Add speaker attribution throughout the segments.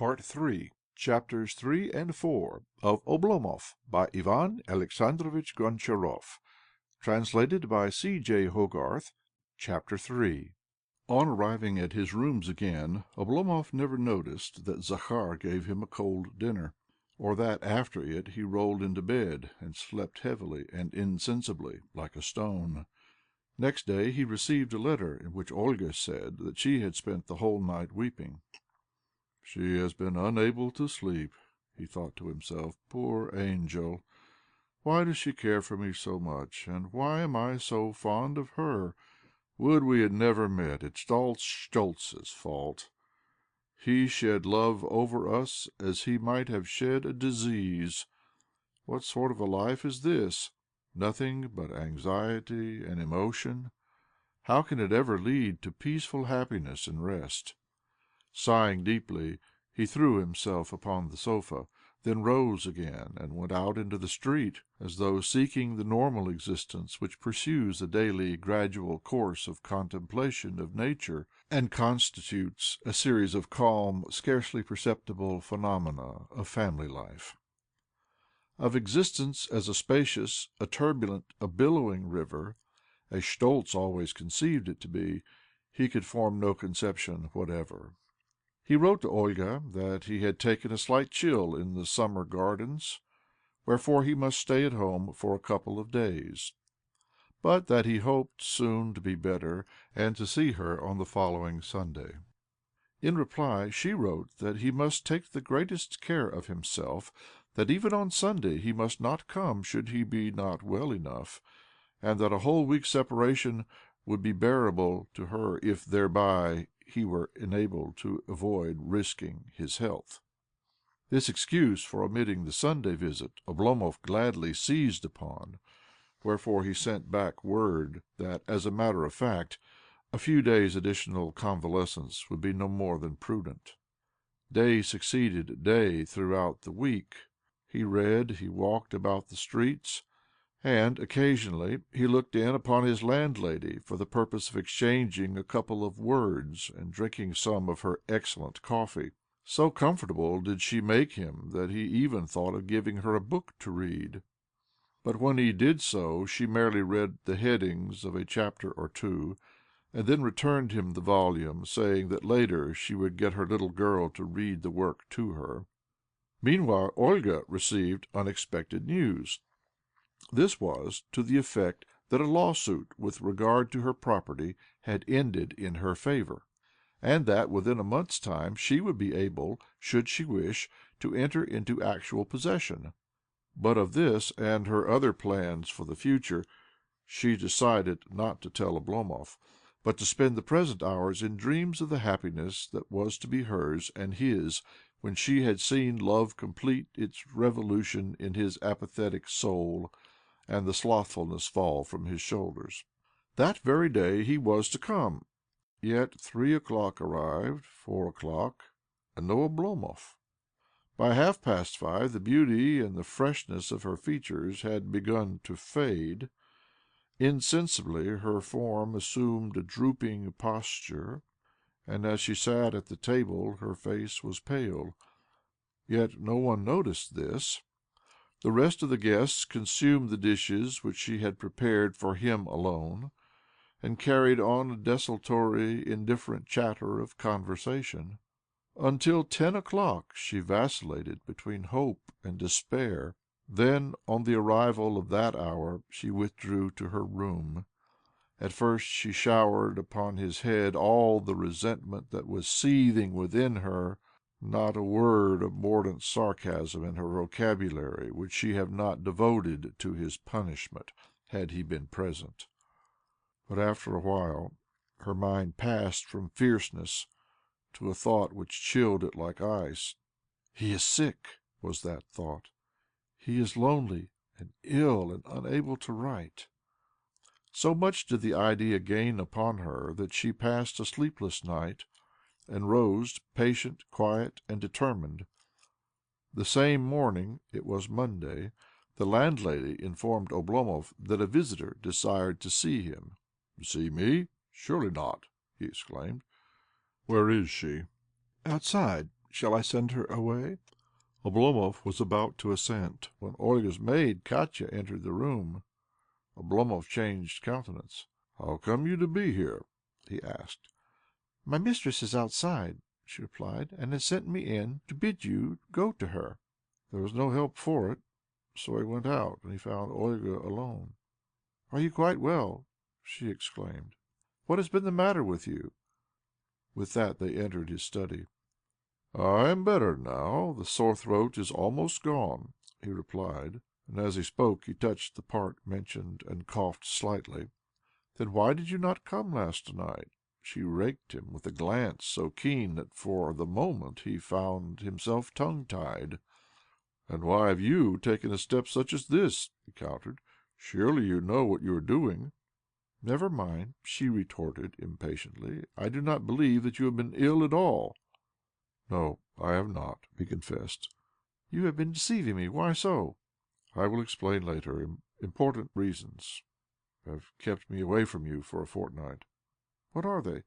Speaker 1: Part 3, Chapters 3 and 4 of Oblomov by Ivan Alexandrovich Goncharov. Translated by C.J. Hogarth. Chapter 3. On arriving at his rooms again, Oblomov never noticed that Zakhar gave him a cold dinner, or that after it he rolled into bed and slept heavily and insensibly, like a stone. Next day he received a letter in which Olga said that she had spent the whole night weeping. "She has been unable to sleep," he thought to himself. "Poor angel! Why does she care for me so much, and why am I so fond of her? Would we had never met! It's all Schtoltz's fault. He shed love over us as he might have shed a disease. What sort of a life is this? Nothing but anxiety and emotion. How can it ever lead to peaceful happiness and rest?" Sighing deeply, he threw himself upon the sofa, then rose again and went out into the street, as though seeking the normal existence which pursues the daily, gradual course of contemplation of nature, and constitutes a series of calm, scarcely perceptible phenomena of family life. Of existence as a spacious, a turbulent, a billowing river, as Schtoltz always conceived it to be, he could form no conception whatever. He wrote to Olga that he had taken a slight chill in the summer gardens, wherefore he must stay at home for a couple of days, but that he hoped soon to be better and to see her on the following Sunday. In reply she wrote that he must take the greatest care of himself, that even on Sunday he must not come should he be not well enough, and that a whole week's separation would be bearable to her if thereby he were enabled to avoid risking his health. This excuse for omitting the Sunday visit Oblomov gladly seized upon, wherefore he sent back word that, as a matter of fact, a few days' additional convalescence would be no more than prudent. Day succeeded day throughout the week. He read, he walked about the streets, and occasionally he looked in upon his landlady for the purpose of exchanging a couple of words and drinking some of her excellent coffee. So comfortable did she make him that he even thought of giving her a book to read. But when he did so, she merely read the headings of a chapter or two, and then returned him the volume, saying that later she would get her little girl to read the work to her. Meanwhile Olga received unexpected news. This was to the effect that a lawsuit with regard to her property had ended in her favour, and that within a month's time she would be able, should she wish, to enter into actual possession. But of this and her other plans for the future she decided not to tell Oblomov, but to spend the present hours in dreams of the happiness that was to be hers and his when she had seen love complete its revolution in his apathetic soul, and the slothfulness fall from his shoulders. That very day he was to come. Yet 3 o'clock arrived, 4 o'clock, and no Oblomov. By 5:30 the beauty and the freshness of her features had begun to fade. Insensibly her form assumed a drooping posture, and as she sat at the table her face was pale. Yet no one noticed this. The rest of the guests consumed the dishes which she had prepared for him alone, and carried on a desultory, indifferent chatter of conversation. Until 10 o'clock she vacillated between hope and despair. Then, on the arrival of that hour, she withdrew to her room. At first she showered upon his head all the resentment that was seething within her. Not a word of mordant sarcasm in her vocabulary would she have not devoted to his punishment had he been present. But after a while her mind passed from fierceness to a thought which chilled it like ice. "He is sick," was that thought. "He is lonely and ill and unable to write." So much did the idea gain upon her that she passed a sleepless night, and rose patient, quiet, and determined. The same morning — it was Monday — the landlady informed Oblomov that a visitor desired to see him. "See me? Surely not!" he exclaimed. "Where is she?" "Outside. Shall I send her away?" Oblomov was about to assent, when Olga's maid, Katya, entered the room. Oblomov changed countenance. " How come you to be here? " he asked. " My mistress is outside," she replied, " and has sent me in to bid you go to her." There was no help for it, so he went out, and he found Olga alone. " Are you quite well? " she exclaimed. " What has been the matter with you? " With that they entered his study. " I am better now. The sore throat is almost gone," he replied, and as he spoke he touched the part mentioned and coughed slightly. " Then why did you not come last night?" She raked him with a glance so keen that for the moment he found himself tongue-tied. " And why have you taken a step such as this?" he countered. " Surely you know what you are doing? "" Never mind," she retorted impatiently. " I do not believe that you have been ill at all." " No, I have not," he confessed. " You have been deceiving me. Why so? "" I will explain later. Important reasons have kept me away from you for a fortnight." " What are they?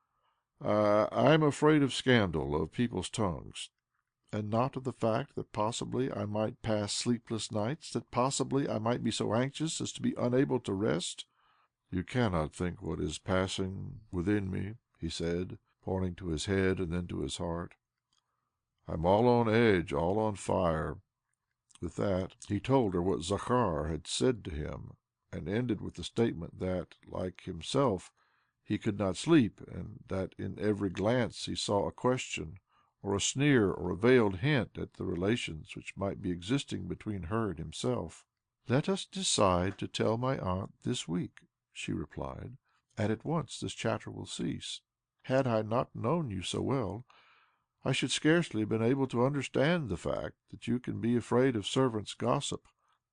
Speaker 1: "" I am afraid of scandal, of people's tongues." " And not of the fact that possibly I might pass sleepless nights, that possibly I might be so anxious as to be unable to rest?" " You cannot think what is passing within me," he said, pointing to his head and then to his heart. " I am all on edge, all on fire." With that he told her what Zakhar had said to him, and ended with the statement that, like himself, he could not sleep, and that in every glance he saw a question, or a sneer, or a veiled hint at the relations which might be existing between her and himself. " Let us decide to tell my aunt this week," she replied, " and at once this chatter will cease. Had I not known you so well, I should scarcely have been able to understand the fact that you can be afraid of servants' gossip,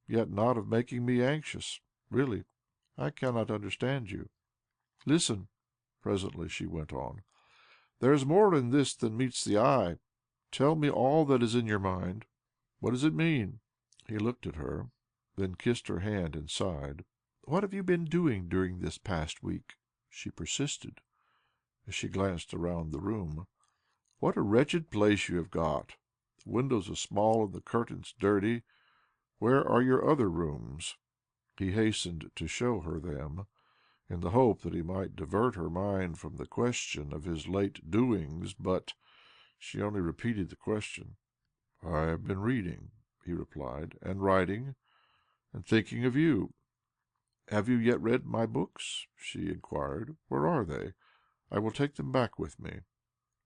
Speaker 1: yet not of making me anxious. Really, I cannot understand you. Listen," presently she went on. " There is more in this than meets the eye. Tell me all that is in your mind. What does it mean?" He looked at her, then kissed her hand and sighed. " What have you been doing during this past week?" she persisted as she glanced around the room. " What a wretched place you have got! The windows are small and the curtains dirty. Where are your other rooms?" He hastened to show her them, in the hope that he might divert her mind from the question of his late doings, but she only repeated the question. " I have been reading," he replied, " and writing, and thinking of you." " Have you yet read my books?" she inquired. " Where are they? I will take them back with me."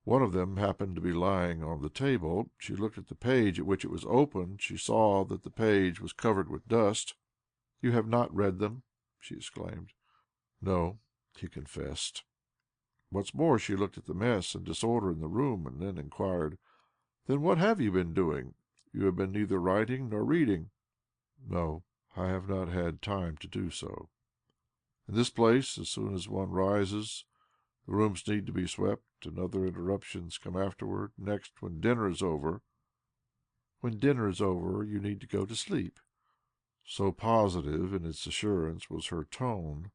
Speaker 1: One of them happened to be lying on the table. She looked at the page at which it was open. She saw that the page was covered with dust. " You have not read them? " she exclaimed. " No," he confessed. Once more she looked at the mess and disorder in the room, and then inquired, " Then what have you been doing? You have been neither writing nor reading." " No, I have not had time to do so. In this place, as soon as one rises, the rooms need to be swept, and other interruptions come afterward. Next, when dinner is over "" When dinner is over you need to go to sleep." So positive in its assurance was her tone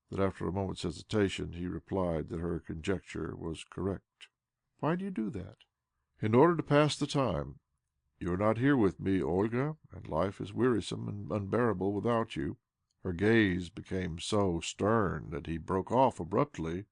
Speaker 1: that, after a moment's hesitation, he replied that her conjecture was correct. " Why do you do that? "" In order to pass the time. You are not here with me, Olga, and life is wearisome and unbearable without you." Her gaze became so stern that he broke off abruptly.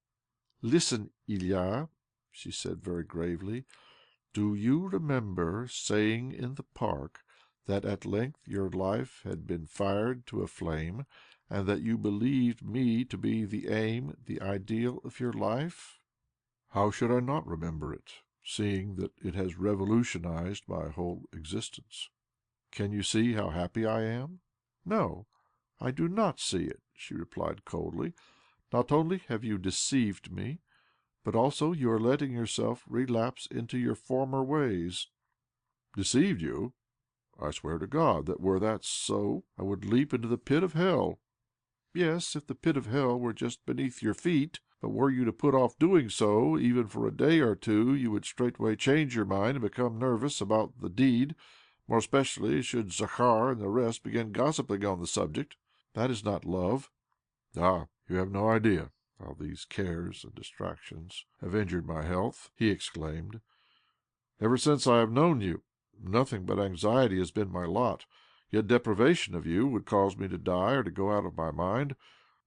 Speaker 1: " Listen, Ilya," she said very gravely. " Do you remember saying in the park that at length your life had been fired to a flame, and that you believed me to be the aim, the ideal of your life? "" How should I not remember it, seeing that it has revolutionized my whole existence? Can you see how happy I am? "" No, I do not see it," she replied coldly. " Not only have you deceived me, but also you are letting yourself relapse into your former ways." " Deceived you? I swear to God that, were that so, I would leap into the pit of hell." " Yes, if the pit of hell were just beneath your feet. But were you to put off doing so, even for a day or two, you would straightway change your mind and become nervous about the deed, more especially should Zakhar and the rest begin gossiping on the subject. That is not love." " Ah, you have no idea how these cares and distractions have injured my health," he exclaimed. Ever since I have known you, nothing but anxiety has been my lot. Yet deprivation of you would cause me to die or to go out of my mind.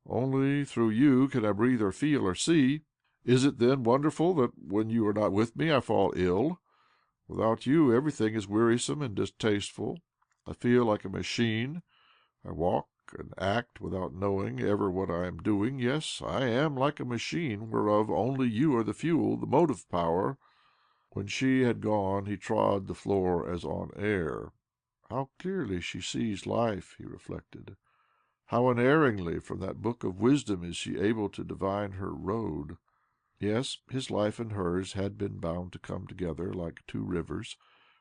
Speaker 1: Only through you can I breathe or feel or see. Is it then wonderful that when you are not with me I fall ill? Without you everything is wearisome and distasteful. I feel like a machine. I walk and act without knowing ever what I am doing. Yes, I am like a machine whereof only you are the fuel, the motive power." When she had gone, he trod the floor as on air. How clearly she sees life, he reflected. How unerringly from that book of wisdom is she able to divine her road. Yes, his life and hers had been bound to come together like two rivers,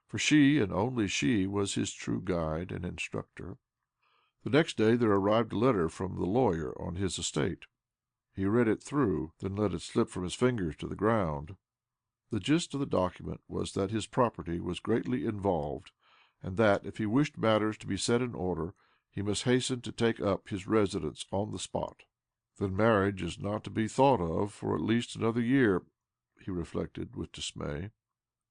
Speaker 1: for she, and only she, was his true guide and instructor. The next day there arrived a letter from the lawyer on his estate. He read it through, then let it slip from his fingers to the ground. The gist of the document was that his property was greatly involved, and that, if he wished matters to be set in order, he must hasten to take up his residence on the spot. "Then marriage is not to be thought of for at least another year," he reflected with dismay.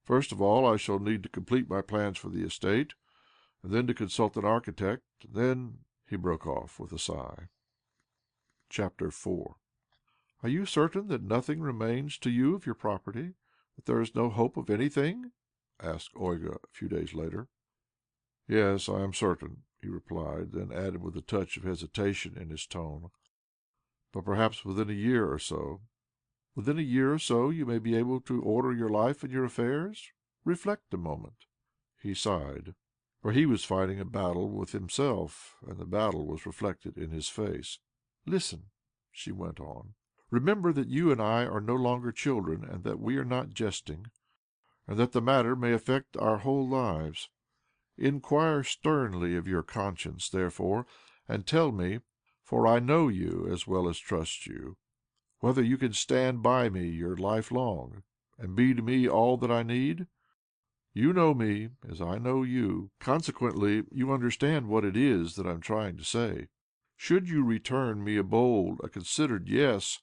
Speaker 1: "First of all I shall need to complete my plans for the estate, and then to consult an architect, and then—" He broke off with a sigh. Chapter 4. "Are you certain that nothing remains to you of your property? That there is no hope of anything?" asked Olga a few days later. "Yes, I am certain," he replied, then added with a touch of hesitation in his tone, "but perhaps within a year or so." "Within a year or so you may be able to order your life and your affairs? Reflect a moment." He sighed, for he was fighting a battle with himself, and the battle was reflected in his face. "Listen," she went on. "Remember that you and I are no longer children, and that we are not jesting, and that the matter may affect our whole lives. Inquire sternly of your conscience, therefore, and tell me, for I know you as well as trust you, whether you can stand by me your life long, and be to me all that I need. You know me as I know you. Consequently, you understand what it is that I am trying to say. Should you return me a bold, a considered yes,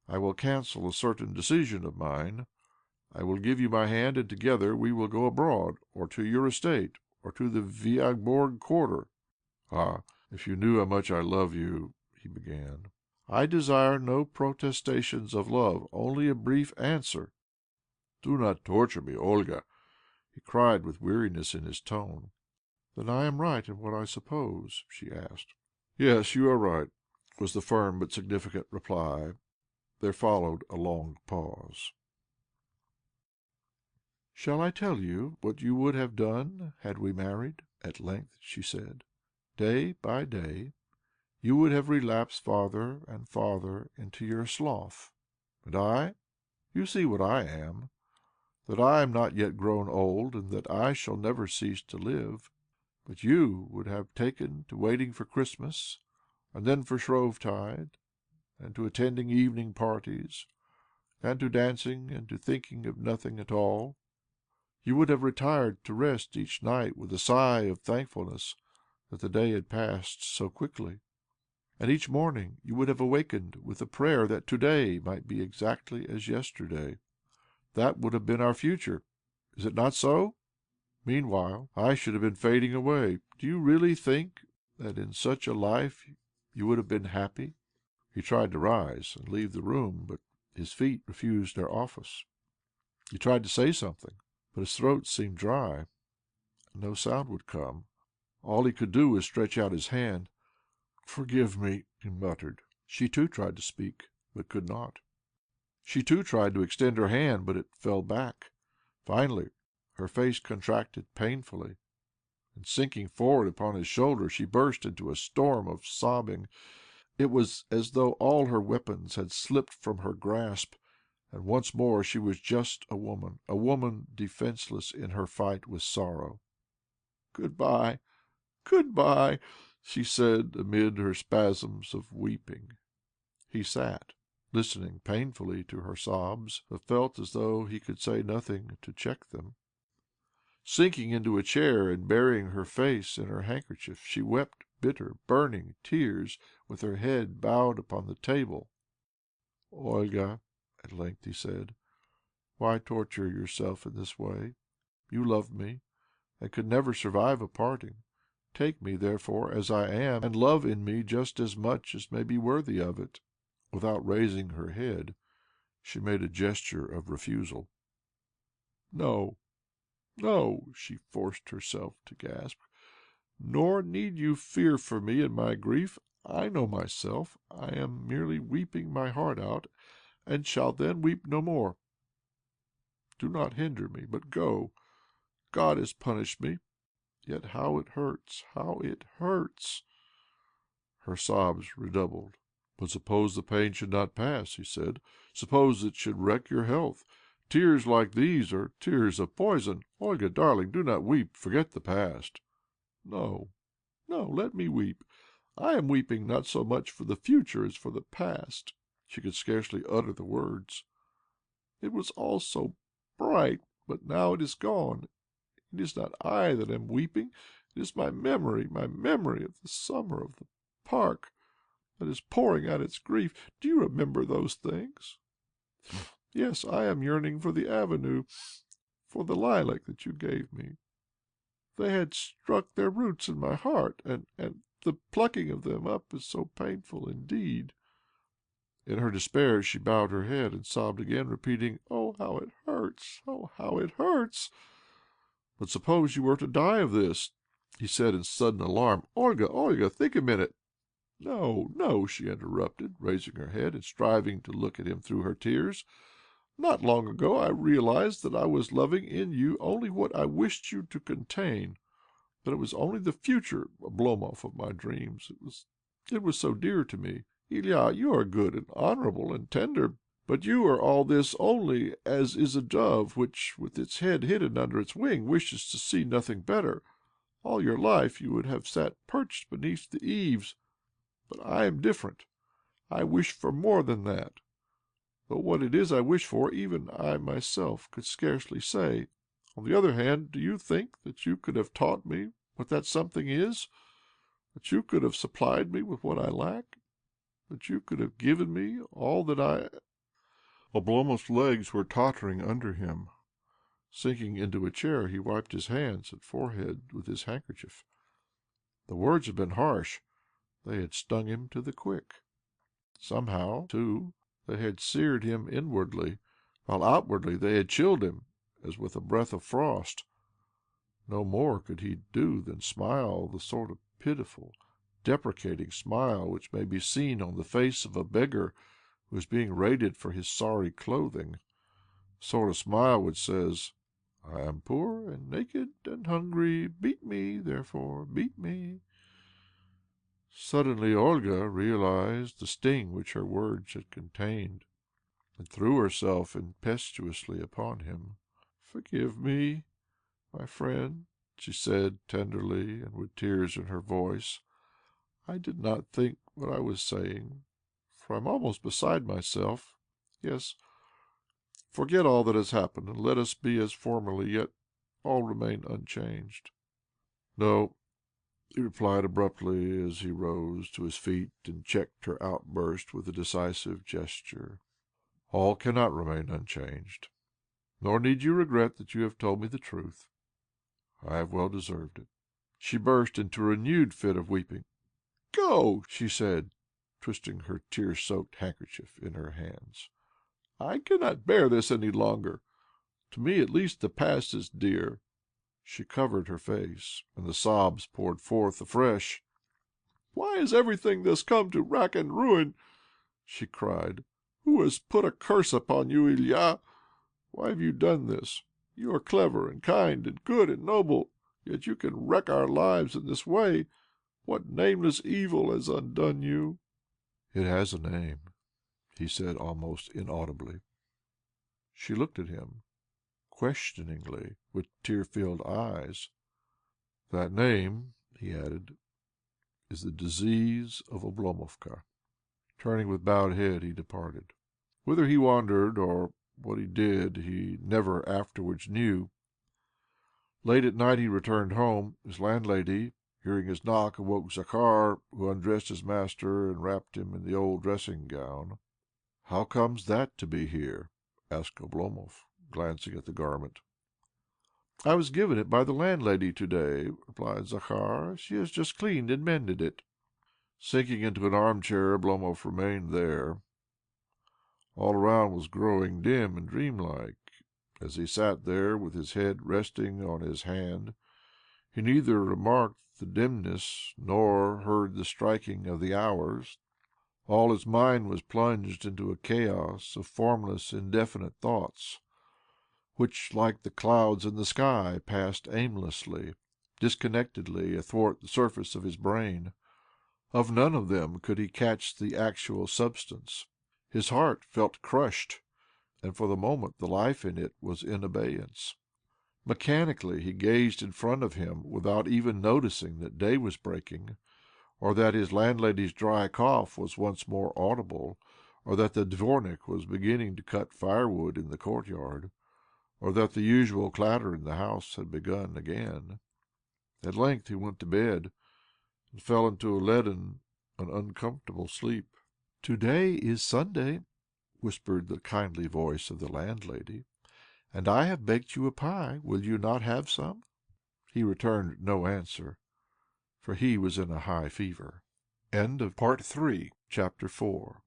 Speaker 1: I will cancel a certain decision of mine. I will give you my hand, and together we will go abroad, or to your estate, or to the Viagborg quarter." "Ah, if you knew how much I love you," he began. "I desire no protestations of love, only a brief answer." "Do not torture me, Olga," he cried with weariness in his tone. "Then I am right in what I suppose?" she asked. "Yes, you are right," was the firm but significant reply. There followed a long pause. "Shall I tell you what you would have done had we married?" at length she said. "Day by day you would have relapsed farther and farther into your sloth. And I? You see what I am, that I am not yet grown old, and that I shall never cease to live. But you would have taken to waiting for Christmas, and then for Shrovetide, and to attending evening parties, and to dancing, and to thinking of nothing at all. You would have retired to rest each night with a sigh of thankfulness that the day had passed so quickly. And each morning you would have awakened with a prayer that to-day might be exactly as yesterday. That would have been our future. Is it not so? Meanwhile I should have been fading away. Do you really think that in such a life you would have been happy?" He tried to rise and leave the room, but his feet refused their office. He tried to say something, but his throat seemed dry, and no sound would come. All he could do was stretch out his hand. "Forgive me," he muttered. She too tried to speak, but could not. She too tried to extend her hand, but it fell back. Finally her face contracted painfully, and sinking forward upon his shoulder, she burst into a storm of sobbing. It was as though all her weapons had slipped from her grasp, and once more she was just a woman defenceless in her fight with sorrow. "Good-bye, good-bye," she said amid her spasms of weeping. He sat, listening painfully to her sobs, but felt as though he could say nothing to check them. Sinking into a chair and burying her face in her handkerchief, she wept bitter, burning tears with her head bowed upon the table. "Olga," at length he said, "why torture yourself in this way? You love me, and could never survive a parting. Take me, therefore, as I am, and love in me just as much as may be worthy of it." Without raising her head, she made a gesture of refusal. "No, no," she forced herself to gasp. "Nor need you fear for me in my grief. I know myself. I am merely weeping my heart out, and shall then weep no more. Do not hinder me, but go. God has punished me. Yet how it hurts! How it hurts!" Her sobs redoubled. "But suppose the pain should not pass," he said. "Suppose it should wreck your health. Tears like these are tears of poison. Olga, darling, do not weep. Forget the past." "No, no, let me weep. I am weeping not so much for the future as for the past." She could scarcely utter the words. "It was all so bright, but now it is gone. It is not I that am weeping. It is my memory of the summer, of the park, that is pouring out its grief. Do you remember those things? Yes, I am yearning for the avenue, for the lilac that you gave me. They had struck their roots in my heart, and the plucking of them up is so painful indeed." In her despair she bowed her head and sobbed again, repeating, "Oh, how it hurts! Oh, how it hurts!" "But suppose you were to die of this?" he said in sudden alarm. "Olga, Olga, think a minute." "No, no," she interrupted, raising her head and striving to look at him through her tears. "Not long ago I realized that I was loving in you only what I wished you to contain, that it was only the future Oblomov of my dreams. It was so dear to me. Ilya, you are good and honourable and tender, but you are all this only as is a dove which, with its head hidden under its wing, wishes to see nothing better. All your life you would have sat perched beneath the eaves. But I am different. I wish for more than that. Though what it is I wish for, even I myself could scarcely say. On the other hand, do you think that you could have taught me what that something is? That you could have supplied me with what I lack? That you could have given me all that I—" Oblomov's legs were tottering under him. Sinking into a chair, he wiped his hands and forehead with his handkerchief. The words had been harsh. They had stung him to the quick. Somehow, too, they had seared him inwardly, while outwardly they had chilled him as with a breath of frost. No more could he do than smile the sort of pitiful, deprecating smile which may be seen on the face of a beggar who is being rated for his sorry clothing, the sort of smile which says, "I am poor and naked and hungry. Beat me, therefore, beat me." Suddenly Olga realized the sting which her words had contained, and threw herself impetuously upon him. "Forgive me, my friend," she said tenderly and with tears in her voice. "I did not think what I was saying, for I am almost beside myself. Yes, forget all that has happened, and let us be as formerly, yet all remain unchanged." "No," he replied abruptly as he rose to his feet and checked her outburst with a decisive gesture. "All cannot remain unchanged. Nor need you regret that you have told me the truth. I have well deserved it." She burst into a renewed fit of weeping. "Go," she said, twisting her tear-soaked handkerchief in her hands. "I cannot bear this any longer. To me, at least, the past is dear." She covered her face, and the sobs poured forth afresh. "Why has everything thus come to rack and ruin?" she cried. "Who has put a curse upon you, Ilya? Why have you done this? You are clever and kind and good and noble, yet you can wreck our lives in this way. What nameless evil has undone you?" "It has a name," he said almost inaudibly. She looked at him questioningly with tear-filled eyes. "That name," he added, "is the disease of Oblomovka." Turning with bowed head, he departed. Whither he wandered, or what he did, he never afterwards knew. Late at night he returned home. His landlady, hearing his knock, awoke Zakhar, who undressed his master and wrapped him in the old dressing-gown. "How comes that to be here?" asked Oblomov, glancing at the garment. I was given it by the landlady to-day," replied Zakhar. " She has just cleaned and mended it." Sinking into an armchair, Oblomov remained there. All around was growing dim and dreamlike. As he sat there with his head resting on his hand, he neither remarked the dimness nor heard the striking of the hours. All his mind was plunged into a chaos of formless, indefinite thoughts, which, like the clouds in the sky, passed aimlessly, disconnectedly athwart the surface of his brain. Of none of them could he catch the actual substance. His heart felt crushed, and for the moment the life in it was in abeyance. Mechanically he gazed in front of him without even noticing that day was breaking, or that his landlady's dry cough was once more audible, or that the dvornik was beginning to cut firewood in the courtyard, or that the usual clatter in the house had begun again. At length he went to bed and fell into a leaden and uncomfortable sleep. " To-day is Sunday," whispered the kindly voice of the landlady, " and I have baked you a pie. Will you not have some?" He returned no answer, for he was in a high fever. Chapter 4